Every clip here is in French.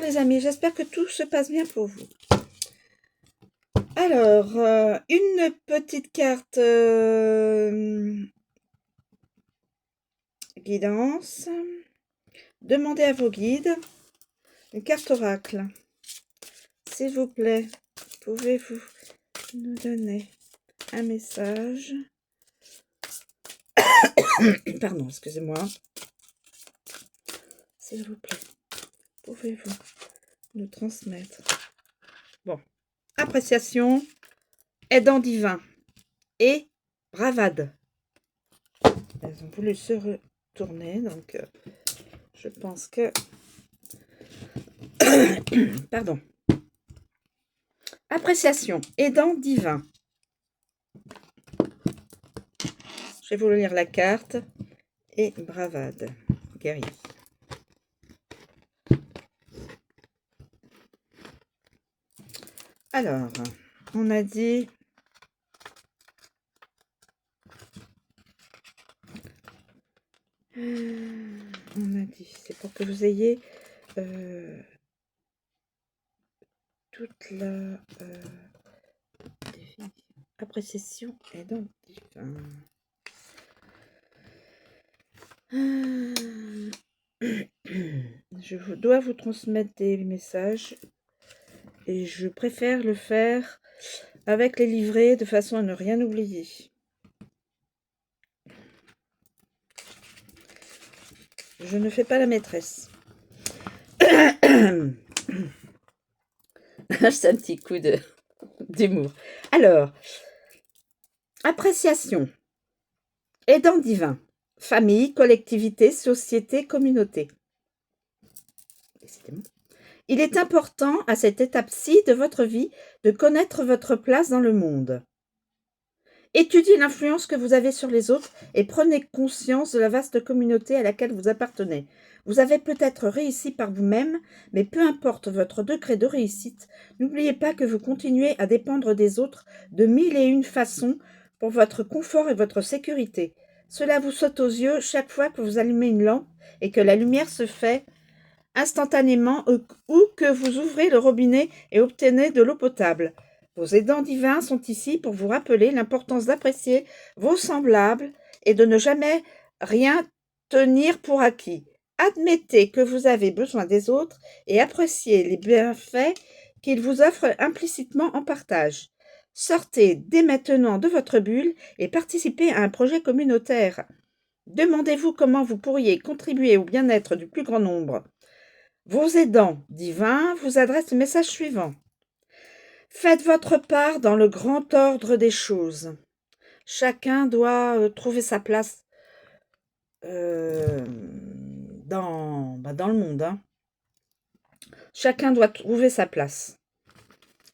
Les amis, j'espère que tout se passe bien pour vous. Alors, une petite carte guidance. Demandez à vos guides. Une carte oracle. S'il vous plaît, pouvez-vous nous donner un message? Pardon, excusez-moi. S'il vous plaît, pouvez-vous nous transmettre? Bon, appréciation, aidant divin et bravade. Elles ont voulu se retourner, donc je pense que... Pardon. Appréciation, aidant divin. Je vais vous lire la carte. Et bravade, guerrier. Alors, on a dit... c'est pour que vous ayez toute la appréciation aidant divin. Je dois vous transmettre des messages et je préfère le faire avec les livrets de façon à ne rien oublier. Je ne fais pas la maîtresse. C'est un petit coup d'humour. Alors, appréciation. Aidant divin. Famille, collectivité, société, communauté. Il est important à cette étape-ci de votre vie de connaître votre place dans le monde. Étudiez l'influence que vous avez sur les autres et prenez conscience de la vaste communauté à laquelle vous appartenez. Vous avez peut-être réussi par vous-même, mais peu importe votre degré de réussite, n'oubliez pas que vous continuez à dépendre des autres de 1001 façons pour votre confort et votre sécurité. Cela vous saute aux yeux chaque fois que vous allumez une lampe et que la lumière se fait instantanément ou que vous ouvrez le robinet et obtenez de l'eau potable. Vos aidants divins sont ici pour vous rappeler l'importance d'apprécier vos semblables et de ne jamais rien tenir pour acquis. Admettez que vous avez besoin des autres et appréciez les bienfaits qu'ils vous offrent implicitement en partage. Sortez dès maintenant de votre bulle et participez à un projet communautaire. Demandez-vous comment vous pourriez contribuer au bien-être du plus grand nombre. Vos aidants divins vous adressent le message suivant. Faites votre part dans le grand ordre des choses. Chacun doit trouver sa place dans le monde. Hein. Chacun doit trouver sa place.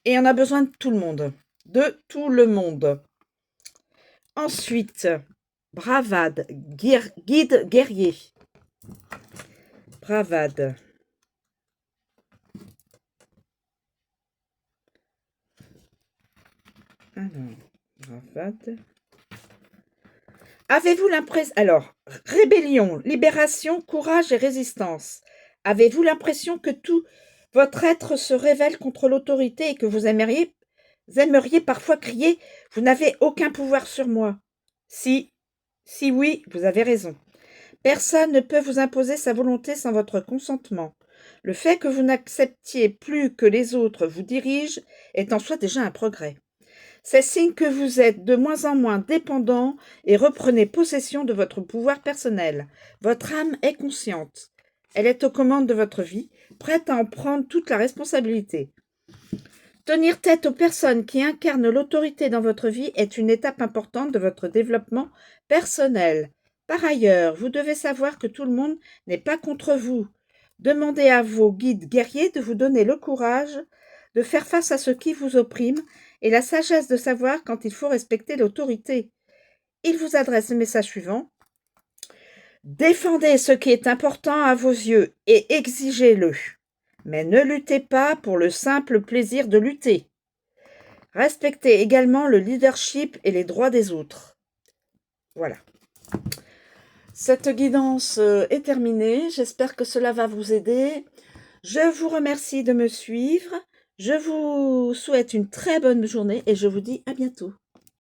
Et on a besoin de tout le monde. De tout le monde. Ensuite, bravade, guide guerrier. Bravade. Alors, bravade. Avez-vous l'impression... Alors, rébellion, libération, courage et résistance. Avez-vous l'impression que tout votre être se révèle contre l'autorité et que vous aimeriez parfois crier « Vous n'avez aucun pouvoir sur moi ». Si oui, vous avez raison. Personne ne peut vous imposer sa volonté sans votre consentement. Le fait que vous n'acceptiez plus que les autres vous dirigent est en soi déjà un progrès. C'est signe que vous êtes de moins en moins dépendant et reprenez possession de votre pouvoir personnel. Votre âme est consciente. Elle est aux commandes de votre vie, prête à en prendre toute la responsabilité. Tenir tête aux personnes qui incarnent l'autorité dans votre vie est une étape importante de votre développement personnel. Par ailleurs, vous devez savoir que tout le monde n'est pas contre vous. Demandez à vos guides guerriers de vous donner le courage de faire face à ce qui vous opprime et la sagesse de savoir quand il faut respecter l'autorité. Il vous adresse le message suivant. Défendez ce qui est important à vos yeux et exigez-le. Mais ne luttez pas pour le simple plaisir de lutter. Respectez également le leadership et les droits des autres. Voilà. Cette guidance est terminée. J'espère que cela va vous aider. Je vous remercie de me suivre. Je vous souhaite une très bonne journée et je vous dis à bientôt.